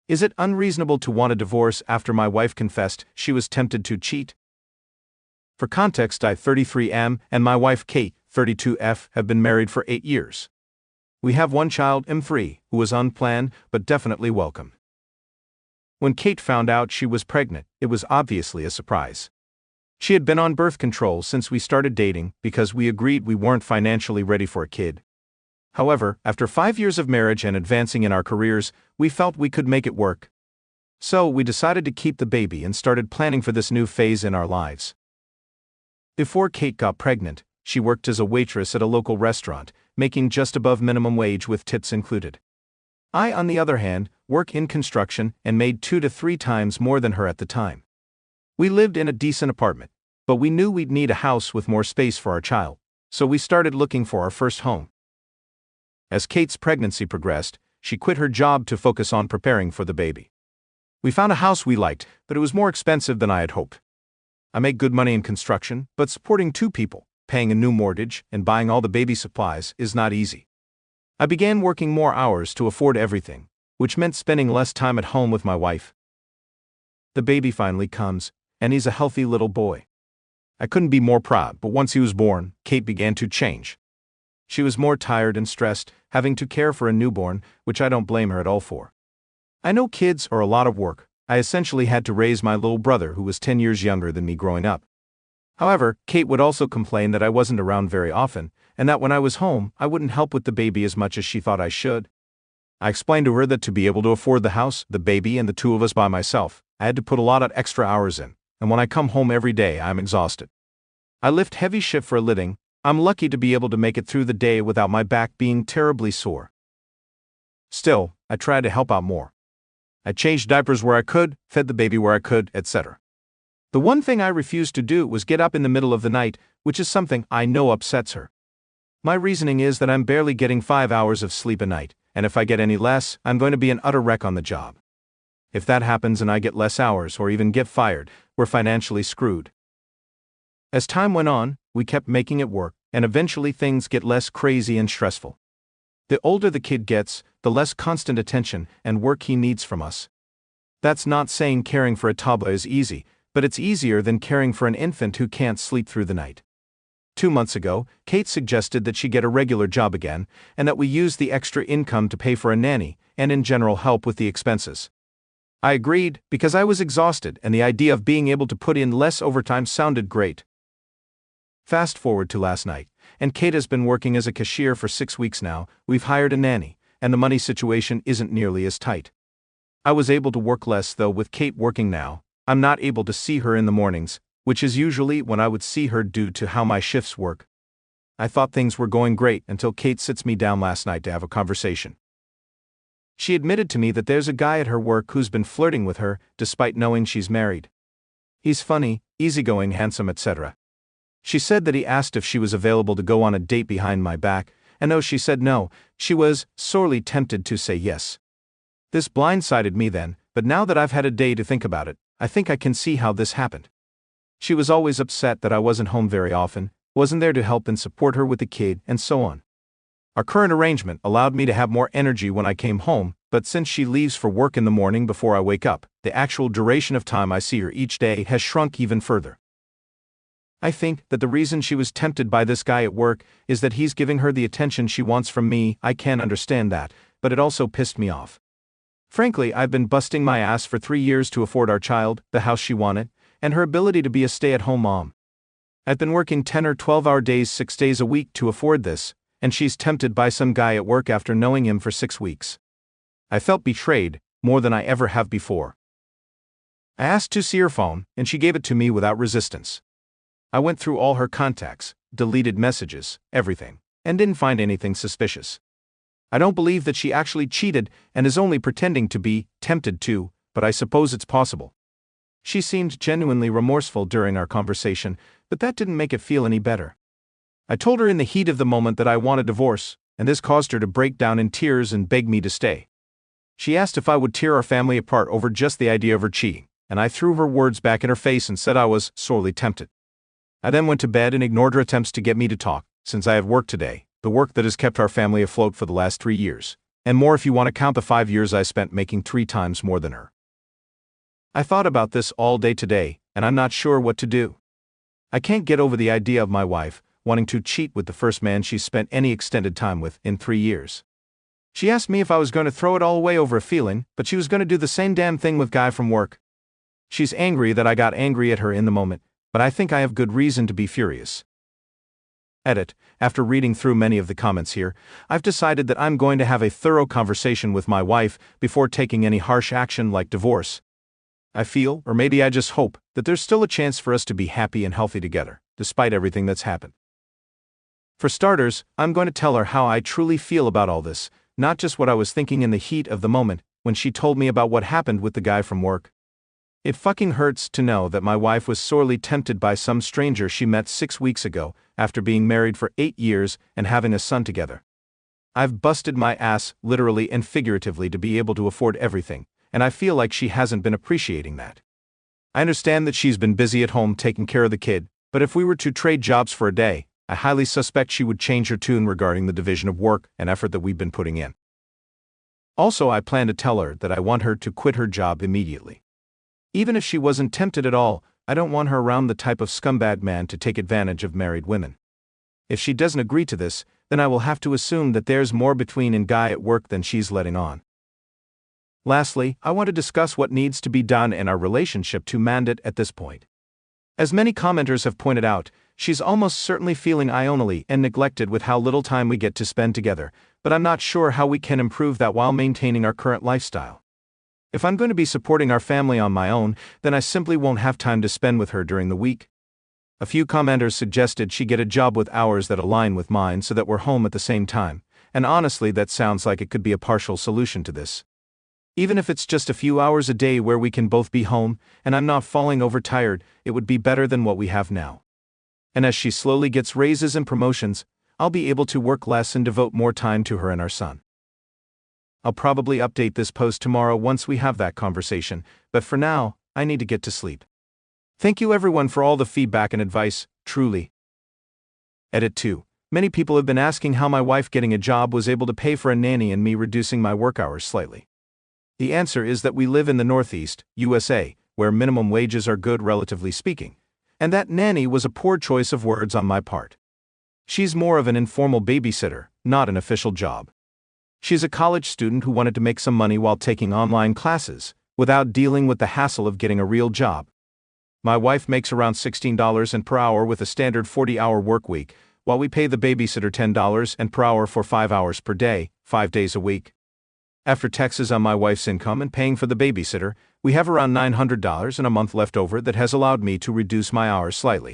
Is it unreasonable to want a divorce after my wife confessed she was tempted to cheat? For context, I 33 am and my wife Kate, 32F, have been married for 8 years. We have one child, M3, who was unplanned but definitely welcome. When Kate found out she was pregnant, it was obviously a surprise. She had been on birth control since we started dating because we agreed we weren't financially ready for a kid. However, after 5 years of marriage and advancing in our careers, we felt we could make it work. So we decided to keep the baby and started planning for this new phase in our lives. Before Kate got pregnant, she worked as a waitress at a local restaurant, making just above minimum wage with tips included. I, on the other hand, work in construction and made 2 to 3 times more than her at the time. We lived in a decent apartment, but we knew we'd need a house with more space for our child, so we started looking for our first home. As Kate's pregnancy progressed, she quit her job to focus on preparing for the baby. We found a house we liked, but it was more expensive than I had hoped. I make good money in construction, but supporting 2 people, paying a new mortgage, and buying all the baby supplies is not easy. I began working more hours to afford everything, which meant spending less time at home with my wife. The baby finally comes, and he's a healthy little boy. I couldn't be more proud, but once he was born, Kate began to change. She was more tired and stressed, having to care for a newborn, which I don't blame her at all for. I know kids are a lot of work. I essentially had to raise my little brother who was 10 years younger than me growing up. However, Kate would also complain that I wasn't around very often, and that when I was home, I wouldn't help with the baby as much as she thought I should. I explained to her that to be able to afford the house, the baby, and the 2 of us by myself, I had to put a lot of extra hours in, and when I come home every day, I'm exhausted. I lift heavy shift for a living. I'm lucky to be able to make it through the day without my back being terribly sore. Still, I tried to help out more. I changed diapers where I could, fed the baby where I could, etc. The one thing I refused to do was get up in the middle of the night, which is something I know upsets her. My reasoning is that I'm barely getting 5 hours of sleep a night, and if I get any less, I'm going to be an utter wreck on the job. If that happens and I get less hours or even get fired, we're financially screwed. As time went on, we kept making it work, and eventually things get less crazy and stressful. The older the kid gets, the less constant attention and work he needs from us. That's not saying caring for a toddler is easy, but it's easier than caring for an infant who can't sleep through the night. 2 months ago, Kate suggested that she get a regular job again, and that we use the extra income to pay for a nanny, and in general help with the expenses. I agreed, because I was exhausted and the idea of being able to put in less overtime sounded great. Fast forward to last night, and Kate has been working as a cashier for 6 weeks now. We've hired a nanny, and the money situation isn't nearly as tight. I was able to work less though. With Kate working now, I'm not able to see her in the mornings, which is usually when I would see her due to how my shifts work. I thought things were going great until Kate sits me down last night to have a conversation. She admitted to me that there's a guy at her work who's been flirting with her, despite knowing she's married. He's funny, easygoing, handsome, etc. She said that he asked if she was available to go on a date behind my back, and though she said no, she was sorely tempted to say yes. This blindsided me then, but now that I've had a day to think about it, I think I can see how this happened. She was always upset that I wasn't home very often, wasn't there to help and support her with the kid, and so on. Our current arrangement allowed me to have more energy when I came home, but since she leaves for work in the morning before I wake up, the actual duration of time I see her each day has shrunk even further. I think that the reason she was tempted by this guy at work is that he's giving her the attention she wants from me. I can understand that, but it also pissed me off. Frankly, I've been busting my ass for 3 years to afford our child, the house she wanted, and her ability to be a stay-at-home mom. I've been working 10 or 12-hour days 6 days a week to afford this, and she's tempted by some guy at work after knowing him for 6 weeks. I felt betrayed, more than I ever have before. I asked to see her phone, and she gave it to me without resistance. I went through all her contacts, deleted messages, everything, and didn't find anything suspicious. I don't believe that she actually cheated and is only pretending to be tempted to, but I suppose it's possible. She seemed genuinely remorseful during our conversation, but that didn't make it feel any better. I told her in the heat of the moment that I want a divorce, and this caused her to break down in tears and beg me to stay. She asked if I would tear our family apart over just the idea of her cheating, and I threw her words back in her face and said I was sorely tempted. I then went to bed and ignored her attempts to get me to talk, since I have work today, the work that has kept our family afloat for the last 3 years, And more if you want to count the 5 years I spent making 3 times more than her. I thought about this all day today, and I'm not sure what to do. I can't get over the idea of my wife wanting to cheat with the first man she's spent any extended time with in 3 years. She asked me if I was going to throw it all away over a feeling, but she was going to do the same damn thing with guy from work. She's angry that I got angry at her in the moment, but I think I have good reason to be furious. Edit. After reading through many of the comments here, I've decided that I'm going to have a thorough conversation with my wife before taking any harsh action like divorce. I feel, or maybe I just hope, that there's still a chance for us to be happy and healthy together, despite everything that's happened. For starters, I'm going to tell her how I truly feel about all this, not just what I was thinking in the heat of the moment when she told me about what happened with the guy from work. It fucking hurts to know that my wife was sorely tempted by some stranger she met 6 weeks ago after being married for 8 years and having a son together. I've busted my ass, literally and figuratively, to be able to afford everything, and I feel like she hasn't been appreciating that. I understand that she's been busy at home taking care of the kid, but if we were to trade jobs for a day, I highly suspect she would change her tune regarding the division of work and effort that we've been putting in. Also, I plan to tell her that I want her to quit her job immediately. Even if she wasn't tempted at all, I don't want her around the type of scumbag man to take advantage of married women. If she doesn't agree to this, then I will have to assume that there's more between and guy at work than she's letting on. Lastly, I want to discuss what needs to be done in our relationship to mend it at this point. As many commenters have pointed out, she's almost certainly feeling lonely and neglected with how little time we get to spend together, but I'm not sure how we can improve that while maintaining our current lifestyle. If I'm going to be supporting our family on my own, then I simply won't have time to spend with her during the week. A few commenters suggested she get a job with hours that align with mine so that we're home at the same time, and honestly that sounds like it could be a partial solution to this. Even if it's just a few hours a day where we can both be home, and I'm not falling overtired, it would be better than what we have now. And as she slowly gets raises and promotions, I'll be able to work less and devote more time to her and our son. I'll probably update this post tomorrow once we have that conversation, but for now, I need to get to sleep. Thank you everyone for all the feedback and advice, truly. Edit 2. Many people have been asking how my wife getting a job was able to pay for a nanny and me reducing my work hours slightly. The answer is that we live in the Northeast, USA, where minimum wages are good relatively speaking, and that nanny was a poor choice of words on my part. She's more of an informal babysitter, not an official job. She's a college student who wanted to make some money while taking online classes, without dealing with the hassle of getting a real job. My wife makes around $16 per hour with a standard 40-hour work week, while we pay the babysitter $10 per hour for 5 hours per day, 5 days a week. After taxes on my wife's income and paying for the babysitter, we have around $900 in a month left over that has allowed me to reduce my hours slightly.